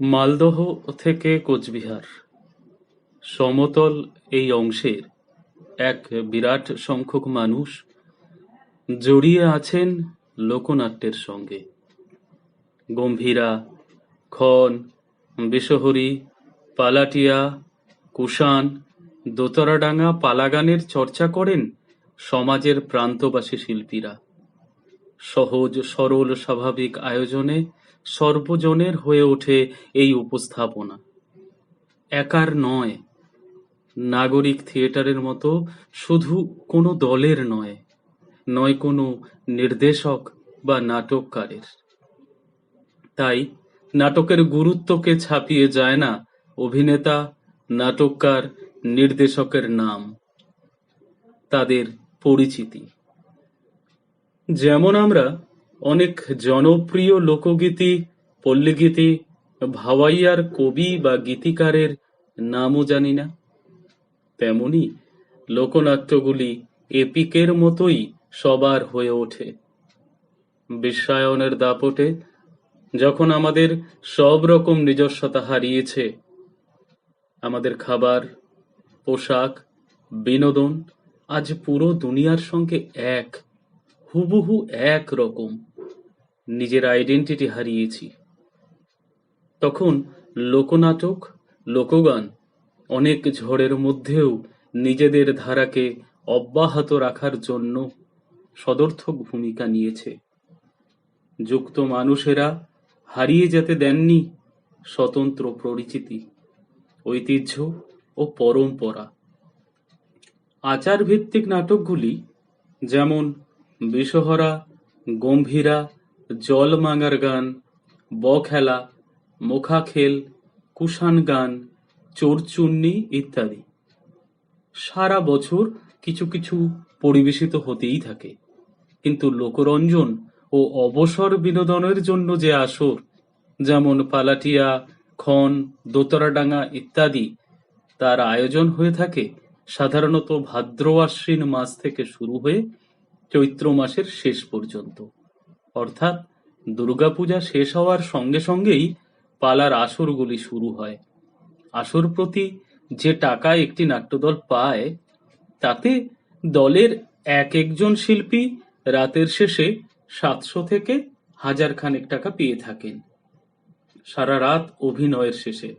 মালদহ থেকে কোচবিহার সমতল এই অংশের এক বিরাট সংখ্যক মানুষ জড়িয়ে আছেন লোকনাট্যের সঙ্গে। গম্ভীরা, খন, বিশহরী, পালাটিয়া, কুষাণ, দোতারাডাঙ্গা পালাগানের চর্চা করেন সমাজের প্রান্তবাসী শিল্পীরা। সহজ সরল স্বাভাবিক আয়োজনে সর্বজনের হয়ে ওঠে এই উপস্থাপনা। একার নয়, নাগরিক থিয়েটারের মতো শুধু কোনো দলের নয়, নয় কোনো নির্দেশক বা নাটককারের। তাই নাটকের গুরুত্বকে ছাপিয়ে যায় না অভিনেতা, নাটককার, নির্দেশকের নাম, তাদের পরিচিতি। যেমন আমরা অনেক জনপ্রিয় লোকগীতি, পল্লীগীতি, ভাওয়াইয়ার কবি বা গীতিকারের নামও জানি না, তেমনি লোকনাট্যগুলি এপিকের মতোই সবার হয়ে ওঠে। বিশ্বায়নের দাপটে যখন আমাদের সব রকম নিজস্বতা হারিয়েছে, আমাদের খাবার, পোশাক, বিনোদন আজ পুরো দুনিয়ার সঙ্গে এক, হুবহু এক রকম, নিজের আইডেন্টিটি হারিয়েছি, তখন লোকনাটক, লোকগান অনেক ঝড়ের মধ্যেও নিজেদের ধারাকে অব্যাহত রাখার জন্য সদর্থক ভূমিকা নিয়েছে। যুক্ত মানুষেরা হারিয়ে যেতে দেননি স্বতন্ত্র পরিচিতি, ঐতিহ্য ও পরম্পরা। আচারভিত্তিক নাটকগুলি যেমন বিষহরা, গম্ভীরা, জলমাঙার গান, বখেলা, মুখাখেল, কুষাণ গান, চোরচুন্নি ইত্যাদি সারা বছর কিছু কিছু পরিবেশিত হতেই থাকে। কিন্তু লোকরঞ্জন ও অবসর বিনোদনের জন্য যে আসর, যেমন পালাটিয়া, খন, দোতারাডাঙ্গা ইত্যাদি, তার আয়োজন হয়ে থাকে সাধারণত ভাদ্র আশ্বিন মাস থেকে শুরু হয়ে চৈত্র মাসের শেষ পর্যন্ত। অর্থাৎ দুর্গাপূজা শেষ হওয়ার সঙ্গে সঙ্গেই পালার আসরগুলি শুরু হয়। আসর প্রতি যে টাকা একটি নাট্যদল পায়, তাতে দলের এক একজন শিল্পী রাতের শেষে 700 থেকে 1000 খানেক টাকা পেয়ে থাকেন। সারা রাত অভিনয়ের শেষে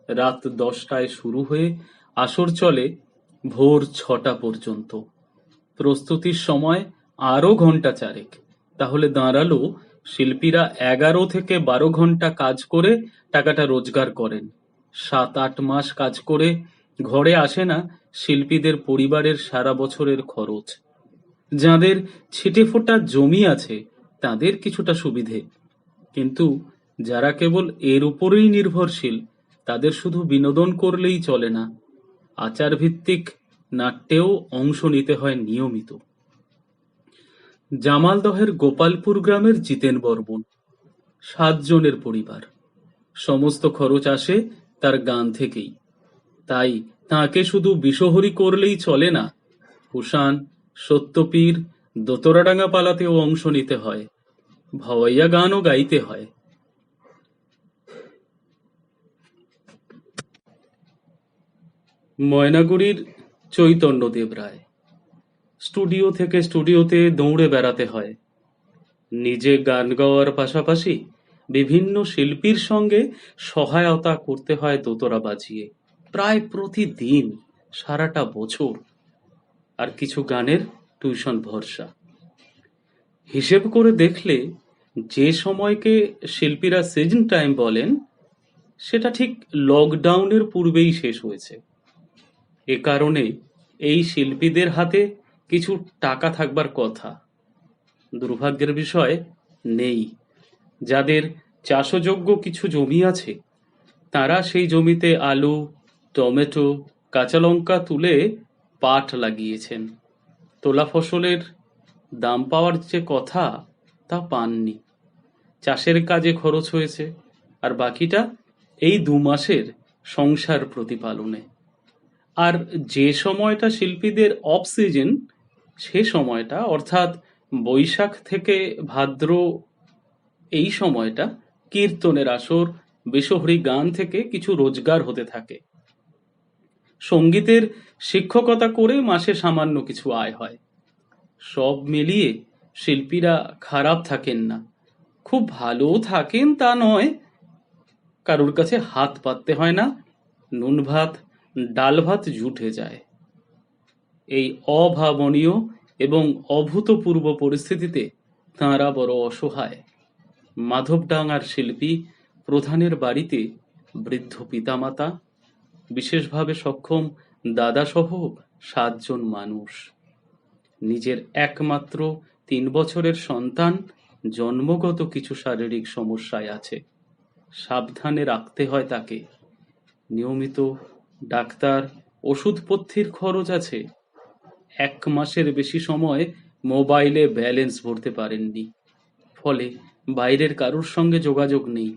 রাত 10টায় শুরু হয়ে আসর চলে ভোর 6টা পর্যন্ত। প্রস্তুতির সময় আরো ঘন্টা চারেক, তাহলে দাঁড়ালো শিল্পীরা 11 থেকে 12 ঘন্টা কাজ করে টাকাটা রোজগার করেন। 7-8 মাস কাজ করে ঘরে আসে না শিল্পীদের পরিবারের সারা বছরের খরচ। যাদের ছিটেফোঁটা জমি আছে তাদের কিছুটা সুবিধে, কিন্তু যারা কেবল এর উপরেই নির্ভরশীল, তাদের শুধু বিনোদন করলেই চলে না, আচারভিত্তিক নাট্যেও অংশ নিতে হয় নিয়মিত। জামালদহের গোপালপুর গ্রামের জিতেন বর্মন 7 জনের পরিবার, সমস্ত খরচ আসে তার গান থেকেই। তাই তাকে শুধু বিষহরী করলেই চলে না, কুষাণ, সত্যপীর, দোতরাডাঙ্গা পালাতেও অংশ নিতে হয়, ভাওয়াইয়া গানও গাইতে হয়। ময়নাগুড়ির চৈতন্যদেব রায় স্টুডিও থেকে স্টুডিওতে দৌড়ে বেড়াতে হয়। নিজে গান গাওয়ার পাশাপাশি বিভিন্ন শিল্পীর সঙ্গে সহায়তা করতে হয় দোতরা বাজিয়ে, প্রায় প্রতিদিন সারাটা বছর। আর কিছু গানের টিউশন ভরসা। হিসেব করে দেখলে যে সময়কে শিল্পীরা সিজন টাইম বলেন, সেটা ঠিক লকডাউনের পূর্বেই শেষ হয়েছে। এ কারণে এই শিল্পীদের হাতে কিছু টাকা থাকবার কথা, দুর্ভাগ্যের বিষয় নেই। যাদের চাষযোগ্য কিছু জমি আছে, তারা সেই জমিতে আলু, টমেটো, কাঁচা লঙ্কা তুলে পাট লাগিয়েছেন। তোলা ফসলের দাম পাওয়ার যে কথা, তা পাননি। চাষের কাজে খরচ হয়েছে, আর বাকিটা এই 2 মাসের সংসার প্রতিপালনে। আর যে সময়টা শিল্পীদের অফ সিজন, সে সময়টা অর্থাৎ বৈশাখ থেকে ভাদ্র, এই সময়টা কীর্তনের আসর, বিশ্বহরি গান থেকে কিছু রোজগার হতে থাকে। সঙ্গীতের শিক্ষকতা করে মাসে সামান্য কিছু আয় হয়। সব মিলিয়ে শিল্পীরা খারাপ থাকেন না, খুব ভালোও থাকেন তা নয়। কারোর কাছে হাত পাততে হয় না, নুন ভাত ডাল ভাত জুটে যায়। এই অভাবনীয় এবং অভূতপূর্ব পরিস্থিতিতে তাঁরা বড় অসহায়। মাধবডাঙ্গার শিল্পী প্রধানের বাড়িতে বৃদ্ধ পিতামাতা, বিশেষভাবে সক্ষম দাদাসহ 7 জন মানুষ। নিজের একমাত্র 3 বছরের সন্তান জন্মগত কিছু শারীরিক সমস্যায় আছে, সাবধানে রাখতে হয় তাকে। নিয়মিত ডাক্তার, ওষুধপত্রের খরচ আছে। 1 মাসের বেশি সময় মোবাইলে ব্যালেন্স ভরতে পারেননি, ফলে বাইরের কারুর সঙ্গে যোগাযোগ নেই।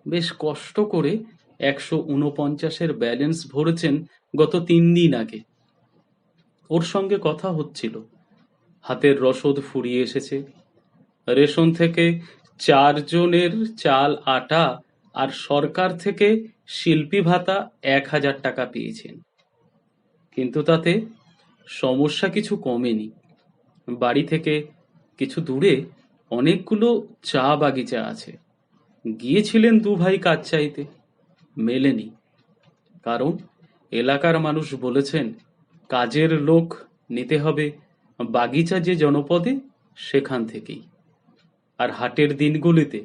বেশ কষ্ট করে 149-এর ব্যালেন্স ভরেছেন গত 3 দিন আগে। ওর সঙ্গে কথা হচ্ছিল, হাতের রসদ ফুরিয়ে এসেছে। রেশন থেকে 4 জনের চাল আটা আর সরকার থেকে শিল্পী ভাতা 1000 টাকা পেয়েছেন, কিন্তু তাতে সমস্যা কিছু কমেনি। বাড়ি থেকে কিছু দূরে অনেকগুলো চা বাগিচা আছে। গিয়েছিলেন 2 ভাই কাজ চাইতে, মেলেনি। কারণ এলাকার মানুষ বলেছেন কাজের লোক নিতে হবে বাগিচা যে জনপদে সেখান থেকেই। আর হাটের দিনগুলিতে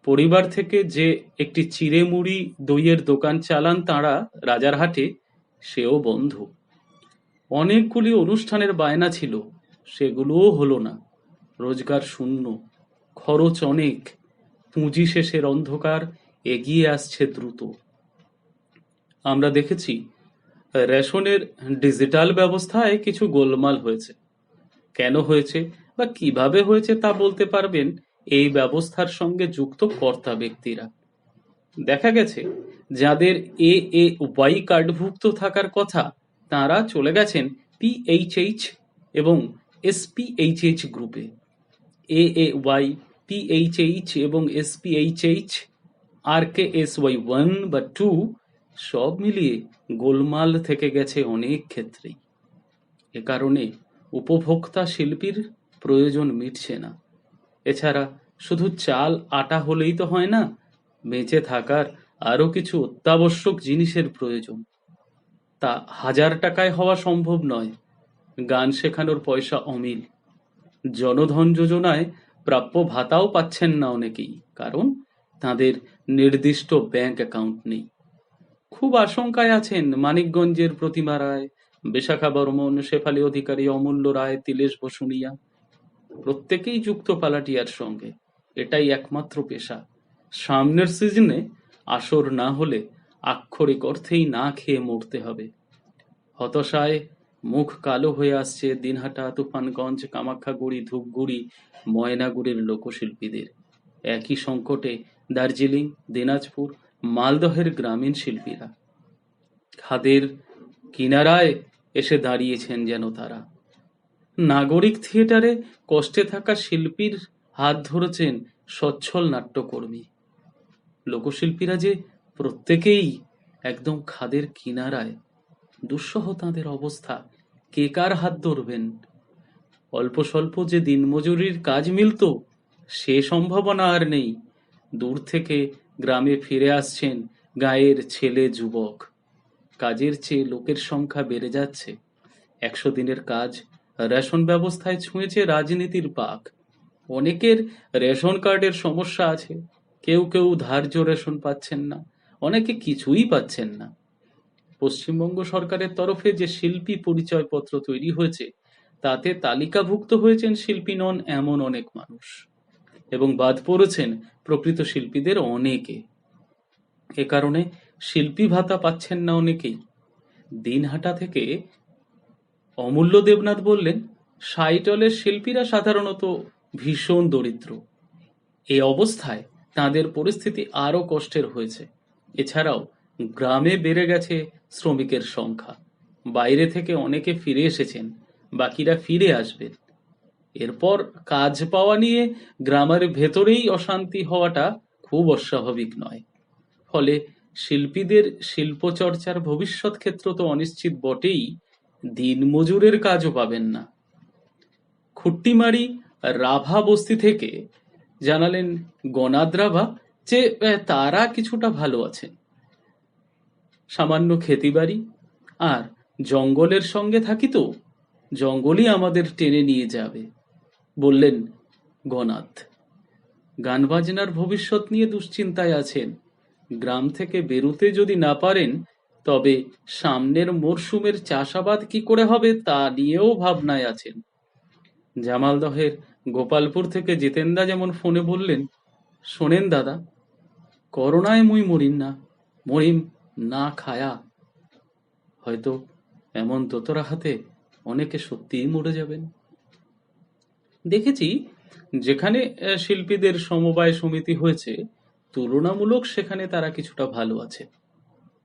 পরিবার থেকে যে একটি চিড়ে মুড়ি দইয়ের দোকান চালান তাঁরা রাজারহাটে, সেও বন্ধ। অনেকগুলি অনুষ্ঠানের বায়না ছিল, সেগুলোও হলো না। রোজগার শূন্য, খরচ অনেক, পুঁজি শেষের অন্ধকার এগিয়ে আসছে দ্রুত। আমরা দেখেছি রেশনের ডিজিটাল ব্যবস্থায় কিছু গোলমাল হয়েছে। কেন হয়েছে বা কিভাবে হয়েছে তা বলতে পারবেন এই ব্যবস্থার সঙ্গে যুক্ত কর্তা ব্যক্তিরা। দেখা গেছে যাদের AAY কার্ডভুক্ত থাকার কথা তারা চলে গেছেন PHH এবং SPHH গ্রুপে। AAY, PHH এবং SPHH, RKSY 1 বা 2 সব মিলিয়ে গোলমাল থেকে গেছে অনেক ক্ষেত্রেই। এ কারণে উপভোক্তা শিল্পীর প্রয়োজন মিটছে না। এছাড়া শুধু চাল আটা হলেই তো হয় না, বেঁচে থাকার আরো কিছু অত্যাবশ্যক জিনিসের প্রয়োজন। তা 1000 টাকায় হওয়া সম্ভব নয়। গান শেখানোর পয়সা অমিল। জনধন যোজনায় প্রাপ্য ভাতাও পাচ্ছেন না অনেকেই, কারণ তাদের নির্দিষ্ট ব্যাংক অ্যাকাউন্ট নেই। খুব আশঙ্কায় আছেন মানিকগঞ্জের প্রতিমা রায়, বিশাখা বর্মন, শেফালী অধিকারী, অমূল্য রায়, তিলেশ বসুনিয়া। প্রত্যেকেই যুক্ত পালাটিয়ার সঙ্গে। এটাই একমাত্র পেশা। সামনের সিজনে আসর না হলে আক্ষরিক অর্থেই না খেয়ে মরতে হবে। হতাশায় মুখ কালো হয়ে আসছে দিনহাটা, তুফানগঞ্জ, কামাখ্যাগুড়ি, ধূপগুড়ি, ময়নাগুড়ির লোকশিল্পীদের। একই সংকটে দার্জিলিং, দিনাজপুর, মালদহের গ্রামীণ শিল্পীরা। খাদের কিনারায় এসে দাঁড়িয়েছেন যেন তারা। নাগরিক থিয়েটারে কষ্টে থাকা শিল্পীর হাত ধরেছেন সচ্ছল নাট্যকর্মী। লোকশিল্পীরা যে প্রত্যেকেই একদম খাদের কিনারায়। দুঃসহ তাঁদের অবস্থা, কে কার হাত ধরবেন? অল্প স্বল্প যে দিনমজুরির কাজ মিলত সে সম্ভাবনা আর নেই। দূর থেকে গ্রামে ফিরে আসছেন গাঁয়ের ছেলে যুবক। কাজের চেয়ে লোকের সংখ্যা বেড়ে যাচ্ছে। 100 দিনের কাজ রেশন ব্যবস্থায় ছুঁয়েছে রাজনীতির পাক। অনেকের রেশন কার্ডের সমস্যা আছে, কেউ কেউ ধার্য রেশন পাচ্ছেন না, অনেকে কিছুই পাচ্ছেন না। পশ্চিমবঙ্গ সরকারের তরফে যে শিল্পী পরিচয়পত্র তৈরি হয়েছে তাতে তালিকাভুক্ত হয়েছেন শিল্পী নন এমন অনেক মানুষ, এবং বাদ পড়েছেন প্রকৃত শিল্পীদের অনেকে। এ কারণে শিল্পী ভাতা পাচ্ছেন না অনেকেই। দিনহাটা থেকে অমূল্য দেবনাথ বললেন, সাইটলের শিল্পীরা সাধারণত ভীষণ দরিদ্র। এই অবস্থায় তাদের পরিস্থিতি আরো কষ্টের হয়েছে। এছাড়াও গ্রামে বেড়ে গেছে শ্রমিকের সংখ্যা। বাইরে থেকে অনেকে ফিরে এসেছেন, বাকিরা ফিরে আসবেন। এরপর কাজ পাওয়া নিয়ে গ্রামের ভেতরেই অশান্তি হওয়াটা খুব অস্বাভাবিক নয়। ফলে শিল্পীদের শিল্পচর্চার ভবিষ্যৎ ক্ষেত্র তো অনিশ্চিত বটেই, দিনমজুরের কাজও পাবেন না। খুট্টিমারি রাভা বস্তি থেকে জানালেন গনাদ রাভা যে তারা কিছুটা ভালো আছেন। সামান্য খেতিবাড়ি আর জঙ্গলের সঙ্গে থাকি তো জঙ্গলই আমাদের টেনে নিয়ে যাবে, বললেন গনাদ। গান বাজনার ভবিষ্যৎ নিয়ে দুশ্চিন্তায় আছেন। গ্রাম থেকে বেরুতে যদি না পারেন তবে সামনের মরশুমের চাষাবাদ কি করে হবে তা নিয়েও ভাবনায় আছেন। জামালদহের গোপালপুর থেকে জিতেনদা যেমন ফোনে বললেন, শোনেন দাদা, করোনায় মুই মরিন না, মরিম না খায়া। হয়তো এমন দোতরা হাতে অনেকে সত্যিই মরে যাবেন। দেখেছি যেখানে শিল্পীদের সমবায় সমিতি হয়েছে তুলনামূলক সেখানে তারা কিছুটা ভালো আছে,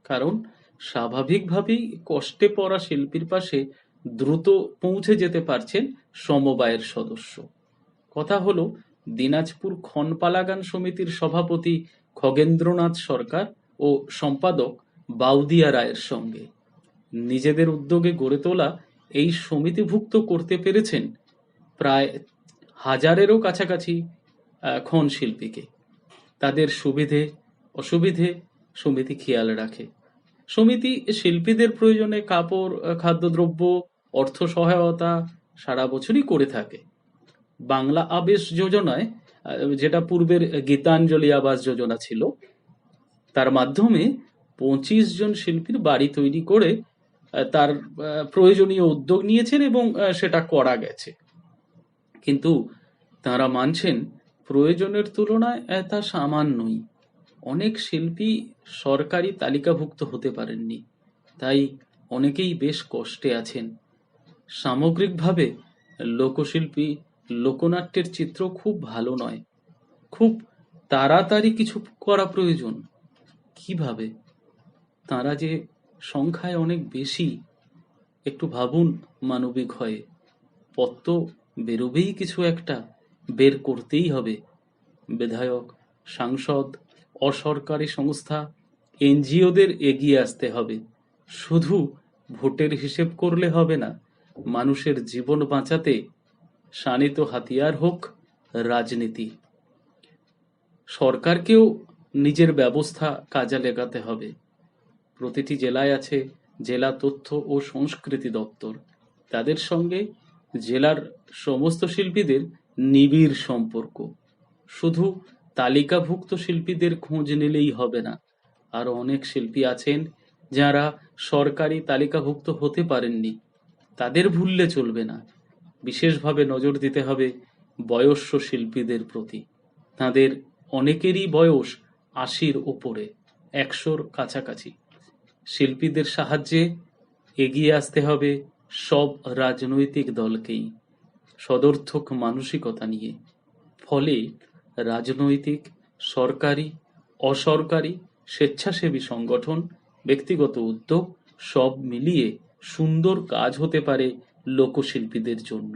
কারণ স্বাভাবিকভাবেই কষ্টে পড়া শিল্পীর পাশে দ্রুত পৌঁছে যেতে পারছেন সমবায়ের সদস্য। কথা হলো দিনাজপুর খনপালা গান সমিতির সভাপতি খগেন্দ্রনাথ সরকার ও সম্পাদক বাউদিয়া রায়ের সঙ্গে। নিজেদের উদ্যোগে গড়ে তোলা এই সমিতিভুক্ত করতে পেরেছেন প্রায় 1000-এরও কাছাকাছি খন শিল্পীকে। তাদের সুবিধে অসুবিধে সমিতি খেয়াল রাখে। সমিতি শিল্পীদের প্রয়োজনে কাপড়, খাদ্যদ্রব্য, অর্থ সহায়তা সারা বছরই করে থাকে। বাংলা আবাস যোজনায়, যেটা পূর্বের গীতাঞ্জলি আবাস যোজনা ছিল, তার মাধ্যমে 25 জন শিল্পীর বাড়ি তৈরি করে তার প্রয়োজনীয় উদ্যোগ নিয়েছেন এবং সেটা করা গেছে। কিন্তু তারা মানছেন প্রয়োজনের তুলনায় তা সামান্যই। অনেক শিল্পী সরকারি তালিকাভুক্ত হতে পারেননি, তাই অনেকেই বেশ কষ্টে আছেন। সামগ্রিকভাবে লোকশিল্পী লোকনাট্যের চিত্র খুব ভালো নয়। খুব তাড়াতাড়ি কিছু করা প্রয়োজন। কিভাবে? তারা যে সংখ্যায় অনেক বেশি, একটু ভাবুন মানবিক হয়ে। পথ তো বেরোবেই, কিছু একটা বের করতেই হবে। বিধায়ক, সাংসদ, অসরকারি সংস্থা, এনজিওদের এগিয়ে আসতে হবে। শুধু ভোটের হিসেব করলে হবে না। মানুষের জীবন বাঁচাতে শানিত হাতিয়ার হোক রাজনীতি। সরকারকেও নিজের ব্যবস্থা কাজে লাগাতে হবে। প্রতিটি জেলায় আছে জেলা তথ্য ও সংস্কৃতি দপ্তর। তাদের সঙ্গে জেলার সমস্ত শিল্পীদের নিবিড় সম্পর্ক। শুধু তালিকাভুক্ত শিল্পীদের খোঁজ নিলেই হবে না। আরো অনেক শিল্পী আছেন যারা সরকারি তালিকাভুক্ত হতে পারেননি, তাদের ভুললে চলবে না। বিশেষভাবে নজর দিতে হবে বয়স্ক শিল্পীদের প্রতি। তাদের অনেকেরই বয়স 80-র উপরে, 100-র কাছাকাছি। শিল্পীদের সাহায্যে এগিয়ে আসতে হবে সব রাজনৈতিক দলকেই, সদর্থক মানসিকতা নিয়ে। ফলে রাজনৈতিক, সরকারি, অসরকারি, স্বেচ্ছাসেবী সংগঠন, ব্যক্তিগত উদ্যোগ সব মিলিয়ে সুন্দর কাজ হতে পারে লোকশিল্পীদের জন্য।